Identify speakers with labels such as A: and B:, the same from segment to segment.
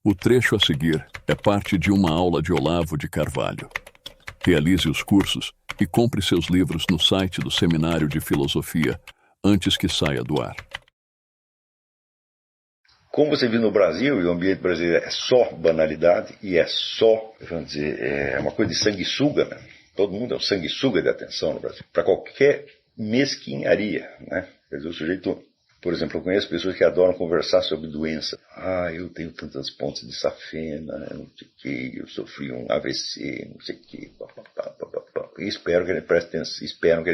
A: O trecho a seguir é parte de uma aula de Olavo de Carvalho. Realize os cursos e compre seus livros no site do Seminário de Filosofia antes que saia do ar.
B: Como você viu no Brasil, e o ambiente brasileiro é só banalidade e é só, vamos dizer, é uma coisa de sanguessuga, né? Todo mundo é um sanguessuga de atenção no Brasil, para qualquer mesquinharia, né? Quer dizer, o sujeito, por exemplo, eu conheço pessoas que adoram conversar sobre doença. Eu tenho tantas pontes de safena, não sei o que, eu sofri um AVC, não sei o que, e esperam que a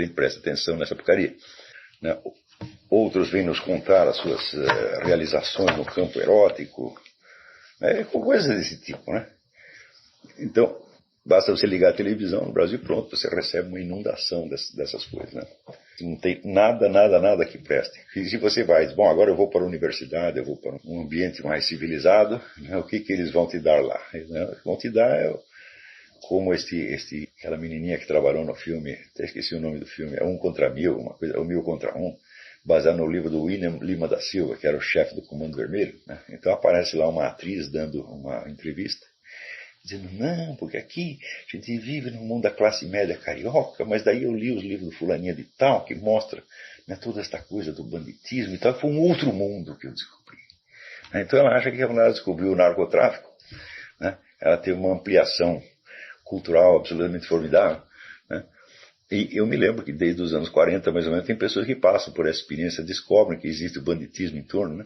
B: gente preste atenção nessa porcaria, né? Outros vêm nos contar as suas realizações no campo erótico, né? Coisas desse tipo, né? Então, basta você ligar a televisão no Brasil, pronto, você recebe uma inundação dessas coisas, né? Não tem nada que preste. E se você vai, diz, bom, agora eu vou para a universidade, eu vou para um ambiente mais civilizado, né? O que eles vão te dar lá? Eles vão te dar como aquela menininha que trabalhou no filme, até esqueci o nome do filme, é 1 contra 1000, uma coisa, ou 1000 contra 1, baseado no livro do William Lima da Silva, que era o chefe do Comando Vermelho, né? Então aparece lá uma atriz dando uma entrevista, dizendo, não, porque aqui a gente vive no mundo da classe média carioca, mas daí eu li os livros do fulaninha de tal, que mostra, né, toda esta coisa do banditismo e tal, foi um outro mundo que eu descobri. Então ela acha que quando ela descobriu o narcotráfico, né, ela teve uma ampliação cultural absolutamente formidável, né? E eu me lembro que desde os anos 40, mais ou menos, tem pessoas que passam por essa experiência, descobrem que existe o banditismo em torno, né?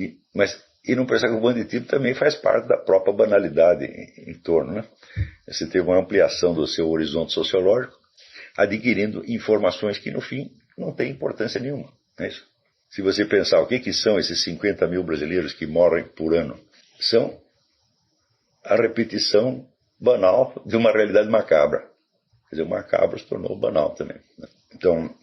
B: E não pensar que o banditismo também faz parte da própria banalidade em torno, né? Você teve uma ampliação do seu horizonte sociológico, adquirindo informações que, no fim, não têm importância nenhuma. Não é isso? Se você pensar o que são esses 50 mil brasileiros que morrem por ano, são a repetição banal de uma realidade macabra. Quer dizer, o macabro se tornou banal também, né? Então,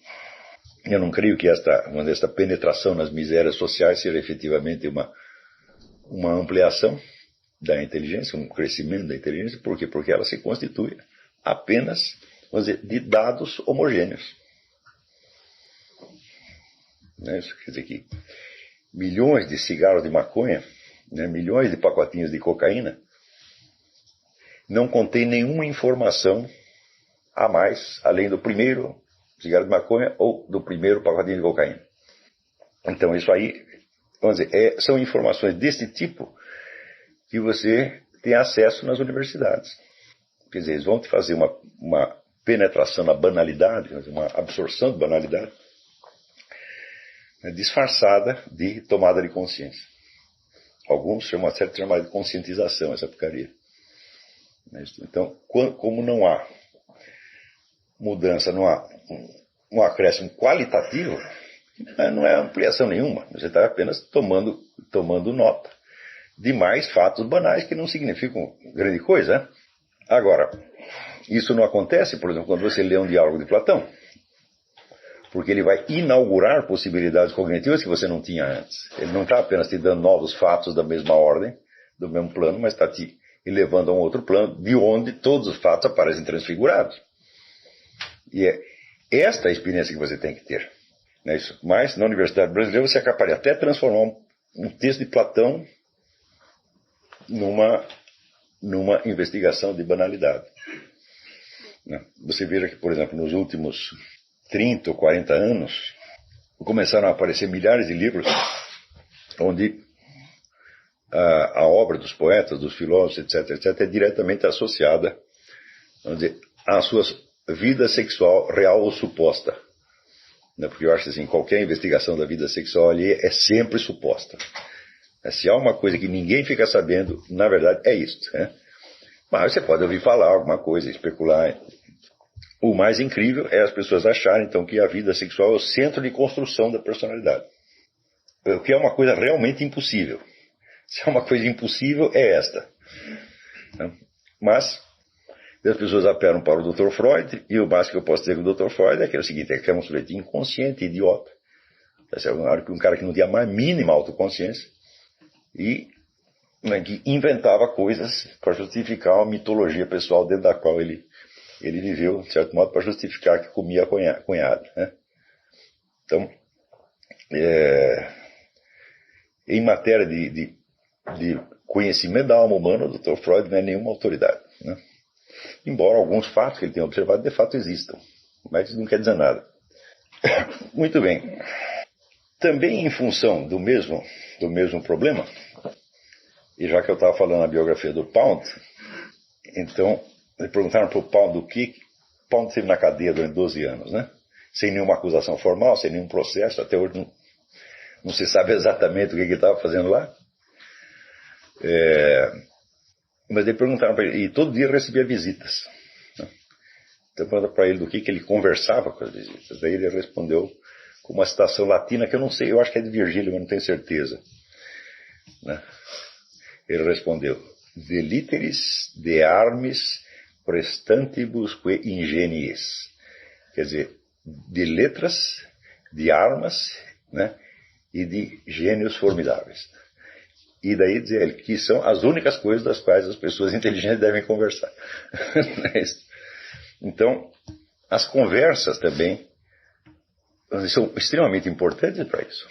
B: eu não creio que esta penetração nas misérias sociais seja efetivamente uma ampliação da inteligência, um crescimento da inteligência. Por quê? Porque ela se constitui apenas, vamos dizer, de dados homogêneos. Né? Isso quer dizer que milhões de cigarros de maconha, né, milhões de pacotinhos de cocaína, não contém nenhuma informação a mais, além do primeiro cigarro de maconha ou do primeiro pacotinho de cocaína. Então isso aí, vamos dizer, são informações desse tipo que você tem acesso nas universidades. Quer dizer, eles vão te fazer uma penetração na banalidade, uma absorção de banalidade, né, disfarçada de tomada de consciência. Alguns chamam até de conscientização, essa porcaria. Então, como não há mudança, não há um acréscimo qualitativo, não é ampliação nenhuma. Você está apenas tomando nota de mais fatos banais que não significam grande coisa, né? Agora, isso não acontece, por exemplo, quando você lê um diálogo de Platão, porque ele vai inaugurar possibilidades cognitivas que você não tinha antes. Ele não está apenas te dando novos fatos da mesma ordem, do mesmo plano, mas está te elevando a um outro plano, de onde todos os fatos aparecem transfigurados. E é esta a experiência que você tem que ter. Não é isso? Mas, na Universidade Brasileira, você é capaz de até transformar um texto de Platão numa investigação de banalidade. Você veja que, por exemplo, nos últimos 30 ou 40 anos, começaram a aparecer milhares de livros onde a obra dos poetas, dos filósofos, etc., é diretamente associada, vamos dizer, à sua vida sexual real ou suposta. Porque eu acho assim, qualquer investigação da vida sexual ali é sempre suposta. Se há uma coisa que ninguém fica sabendo, na verdade é isto, né? Mas você pode ouvir falar alguma coisa, especular. O mais incrível é as pessoas acharem, então, que a vida sexual é o centro de construção da personalidade. O que é uma coisa realmente impossível. Se é uma coisa impossível, é esta. Mas as pessoas apelam para o Dr. Freud, e o máximo que eu posso dizer com o Dr. Freud é que é o seguinte, é que é um sujeito inconsciente, idiota. Um cara que não tinha a mais mínima autoconsciência e que inventava coisas para justificar uma mitologia pessoal dentro da qual ele viveu, de certo modo, para justificar que comia cunhado, né? Então, em matéria de conhecimento da alma humana, o Dr. Freud não é nenhuma autoridade, né? Embora alguns fatos que ele tenha observado de fato existam, mas isso não quer dizer nada. Muito bem. Também em função do mesmo problema, e já que eu estava falando a biografia do Pound, então me perguntaram para o Pound o que Pound esteve na cadeia durante 12 anos, né? Sem nenhuma acusação formal, sem nenhum processo, até hoje não se sabe exatamente o que ele estava fazendo lá. Mas eles perguntaram para ele, e todo dia recebia visitas, né? Então perguntaram para ele do que ele conversava com as visitas. Daí ele respondeu com uma citação latina que eu não sei, eu acho que é de Virgílio, mas não tenho certeza, né? Ele respondeu: de literis de armis prestantibusque ingenies. Quer dizer, de letras, de armas, né, e de gênios formidáveis. E daí dizer ele que são as únicas coisas das quais as pessoas inteligentes devem conversar. Então, as conversas também são extremamente importantes para isso.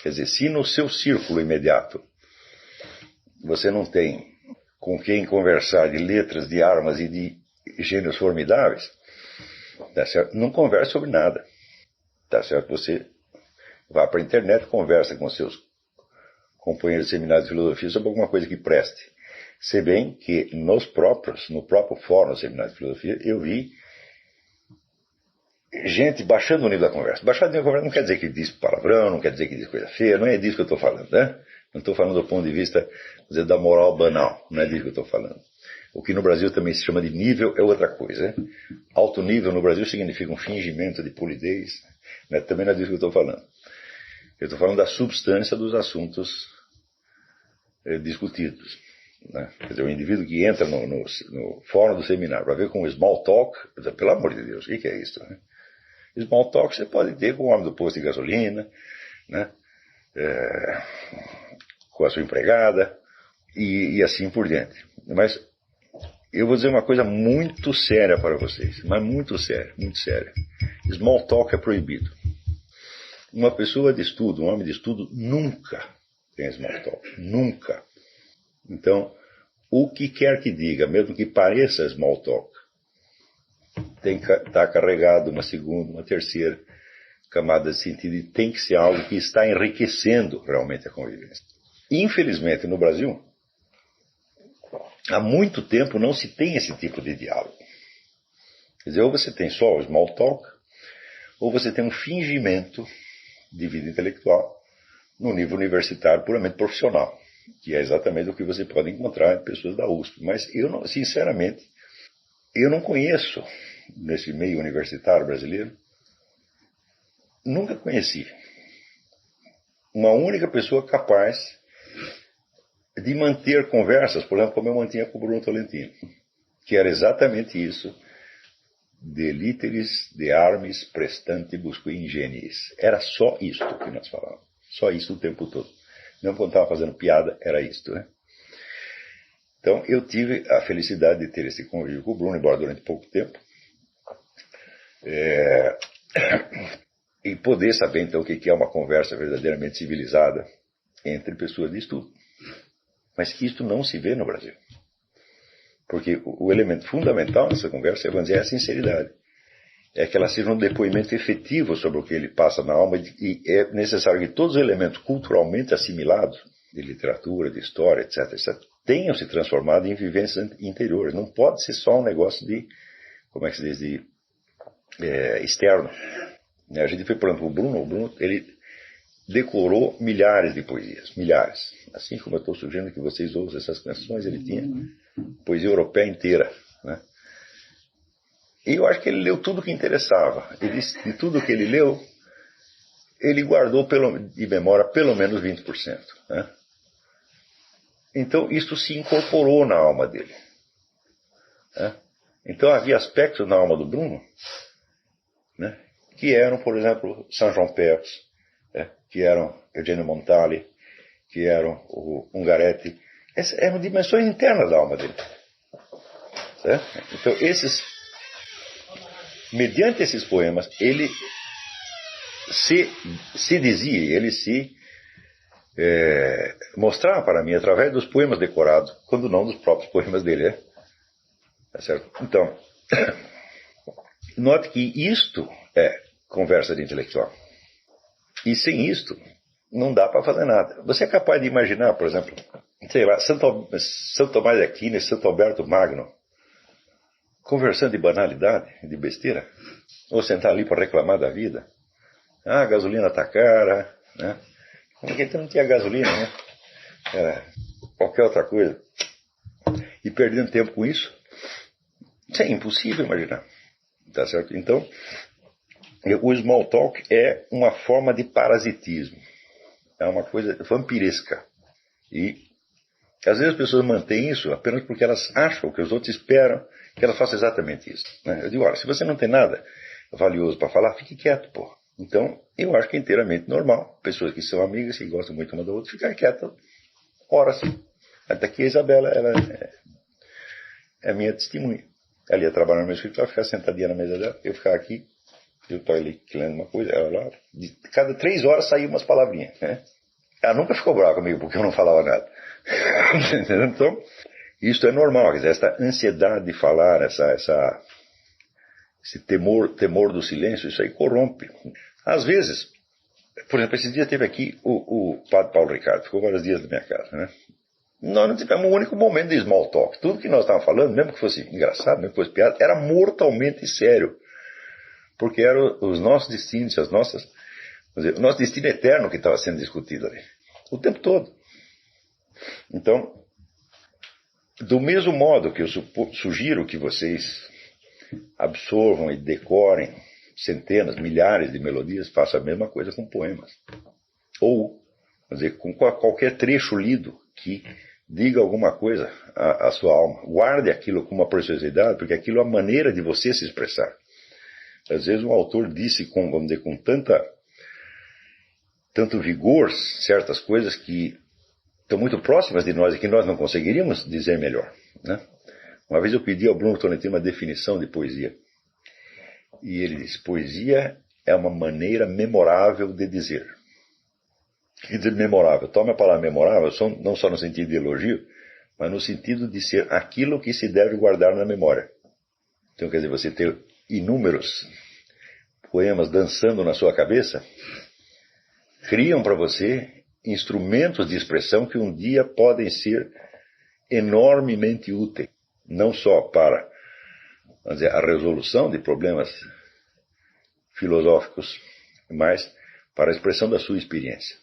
B: Quer dizer, se no seu círculo imediato você não tem com quem conversar de letras, de armas e de gênios formidáveis, tá certo? Não converse sobre nada. Tá certo? Você vá para a internet, conversa com seus companheiros de seminário de filosofia sobre alguma coisa que preste. Se bem que no próprio fórum do seminário de filosofia, eu vi gente baixando o nível da conversa. Baixando o nível da conversa não quer dizer que diz palavrão, não quer dizer que diz coisa feia, não é disso que eu estou falando, né? Não estou falando do ponto de vista, dizer, da moral banal, não é disso que eu estou falando. O que no Brasil também se chama de nível é outra coisa, né? Alto nível no Brasil significa um fingimento de polidez, né? Também não é disso que eu estou falando. Eu estou falando da substância dos assuntos discutidos, né? Quer dizer, o indivíduo que entra no fórum do seminário para ver com o small talk, pelo amor de Deus, o que é isso, né? Small talk você pode ter com o homem do posto de gasolina, né? Com a sua empregada e assim por diante. Mas eu vou dizer uma coisa muito séria para vocês, mas muito séria, muito séria. Small talk é proibido. Uma pessoa de estudo, um homem de estudo, nunca tem small talk, nunca. Então, o que quer que diga, mesmo que pareça small talk, tem que estar carregado uma segunda, uma terceira camada de sentido, e tem que ser algo que está enriquecendo realmente a convivência. Infelizmente, no Brasil, há muito tempo não se tem esse tipo de diálogo. Quer dizer, ou você tem só o small talk, ou você tem um fingimento de vida intelectual no nível universitário puramente profissional, que é exatamente o que você pode encontrar em pessoas da USP. Mas eu, sinceramente, eu não conheço, nesse meio universitário brasileiro, nunca conheci uma única pessoa capaz de manter conversas, por exemplo, como eu mantinha com o Bruno Tolentino, que era exatamente isso, de literis de armis prestantibusque ingeniis. Era só isto que nós falávamos, só isso o tempo todo. Não quando estava fazendo piada, era isto, né? Então, eu tive a felicidade de ter esse convívio com o Bruno, embora durante pouco tempo, e poder saber, então, o que é uma conversa verdadeiramente civilizada entre pessoas de estudo. Mas que isto não se vê no Brasil. Porque o elemento fundamental dessa conversa, vamos dizer, é a sinceridade. É que ela seja um depoimento efetivo sobre o que ele passa na alma, e é necessário que todos os elementos culturalmente assimilados, de literatura, de história, etc., etc., tenham se transformado em vivências interiores. Não pode ser só um negócio de, como é que se diz, de externo. A gente foi, por exemplo, o Bruno, ele decorou milhares de poesias, milhares. Assim como eu estou sugerindo que vocês ouçam essas canções, ele tinha poesia europeia inteira, né? E eu acho que ele leu tudo o que interessava. De tudo que ele leu, ele guardou de memória pelo menos 20%, né? Então, isso se incorporou na alma dele, né? Então, havia aspectos na alma do Bruno, né, que eram, por exemplo, Saint-Jean-Perse, que eram Eugenio Montale, que eram o Ungaretti. Essas eram dimensões internas da alma dele. Certo? Então, mediante esses poemas, ele se dizia, ele se mostrar para mim através dos poemas decorados, quando não dos próprios poemas dele, né? Tá certo? Então, note que isto é conversa de intelectual. E sem isto, não dá para fazer nada. Você é capaz de imaginar, por exemplo, sei lá, São Tomás de Aquino e Santo Alberto Magno conversando de banalidade, de besteira? Ou sentar ali para reclamar da vida? Ah, a gasolina tá cara, né? Porque então não tinha gasolina, né? Era qualquer outra coisa. E perdendo tempo com isso? Isso é impossível imaginar. Tá certo? Então, o small talk é uma forma de parasitismo. É uma coisa vampiresca. E às vezes as pessoas mantêm isso apenas porque elas acham que os outros esperam que elas façam exatamente isso, né? Eu digo, olha, se você não tem nada valioso para falar, fique quieto, pô. Então, eu acho que é inteiramente normal. Pessoas que são amigas, que gostam muito uma da outra, ficar quieta horas. Até que a Isabela, ela é minha testemunha. Ela ia trabalhar no meu escritório, ficar sentadinha na mesa dela, eu ficar aqui, eu estou ali lendo uma coisa, ela lá. De cada 3 horas saíam umas palavrinhas, né? Ela nunca ficou brava comigo porque eu não falava nada. Então, isso é normal, quer dizer, essa ansiedade de falar, esse temor do silêncio, isso aí corrompe. Às vezes, por exemplo, esses dias teve aqui o padre Paulo Ricardo, ficou vários dias na minha casa, né? Nós não tivemos um único momento de small talk. Tudo que nós estávamos falando, mesmo que fosse engraçado, mesmo que fosse piada, era mortalmente sério. Porque eram os nossos destinos, o nosso destino eterno que estava sendo discutido ali. O tempo todo. Então, do mesmo modo que eu sugiro que vocês absorvam e decorem centenas, milhares de melodias, façam a mesma coisa com poemas. Ou, quer dizer, com qualquer trecho lido que diga alguma coisa à sua alma. Guarde aquilo com uma preciosidade, porque aquilo é a maneira de você se expressar. Às vezes um autor disse vamos dizer, com tanto vigor certas coisas que estão muito próximas de nós e que nós não conseguiríamos dizer melhor, né? Uma vez eu pedi ao Bruno Tolentino uma definição de poesia. E ele disse, poesia é uma maneira memorável de dizer. O que quer dizer memorável? Tome a palavra memorável, não só no sentido de elogio, mas no sentido de ser aquilo que se deve guardar na memória. Então, quer dizer, você ter inúmeros poemas dançando na sua cabeça, criam para você instrumentos de expressão que um dia podem ser enormemente úteis. Não só para, vamos dizer, a resolução de problemas filosóficos, mas para a expressão da sua experiência.